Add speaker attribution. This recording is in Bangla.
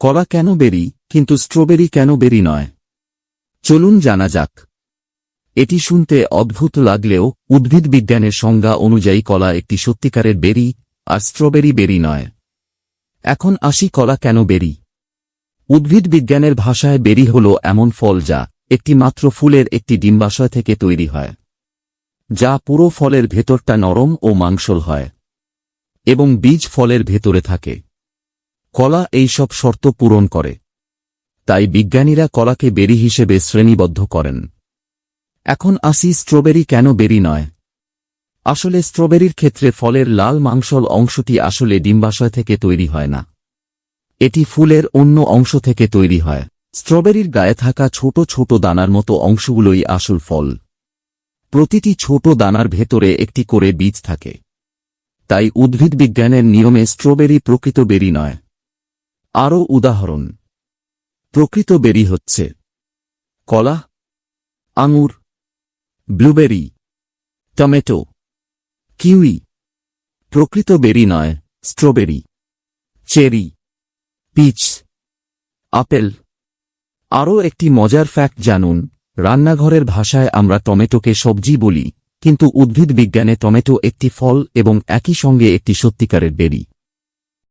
Speaker 1: কলা কেন বেরি, কিন্তু স্ট্রবেরি কেন বেরি নয়? চলুন জানা যাক। এটি শুনতে অদ্ভুত লাগলেও উদ্ভিদ বিজ্ঞানের সংজ্ঞা অনুযায়ী কলা একটি সত্যিকারের বেরি, আর স্ট্রবেরি বেরি নয়। এখন আসি কলা কেন বেরি। উদ্ভিদ বিজ্ঞানের ভাষায় বেরি হল এমন ফল যা একটি মাত্র ফুলের একটি ডিম্বাশয় থেকে তৈরি হয়, যা পুরো ফলের ভেতরটা নরম ও মাংসল হয় এবং বীজ ফলের ভেতরে থাকে। কলা এই সব শর্ত পূরণ করে, তাই বিজ্ঞানীরা কলাকে বেরি হিসেবে শ্রেণীবদ্ধ করেন। এখন আসি স্ট্রবেরি কেন বেরি নয়। আসলে স্ট্রবেরির ক্ষেত্রে ফলের লাল মাংসল অংশটি আসলে ডিম্বাশয় থেকে তৈরি হয় না, এটি ফুলের অন্য অংশ থেকে তৈরি হয়। স্ট্রবেরির গায়ে থাকা ছোট ছোট দানার মতো অংশগুলোই আসল ফল। প্রতিটি ছোট দানার ভেতরে একটি করে বীজ থাকে, তাই উদ্ভিদ বিজ্ঞানের নিয়মে স্ট্রবেরি প্রকৃত বেরি নয়। আরও উদাহরণ। প্রকৃত বেরি হচ্ছে কলা, আঙুর, ব্লুবেরি, টমেটো, কিউই। প্রকৃত বেরি নয় স্ট্রবেরি, চেরি, পিচ, আপেল। আরও একটি মজার ফ্যাক্ট জানুন, রান্নাঘরের ভাষায় আমরা টমেটোকে সবজি বলি, কিন্তু উদ্ভিদ বিজ্ঞানে টমেটো একটি ফল এবং একই সঙ্গে একটি সত্যিকারের বেরি।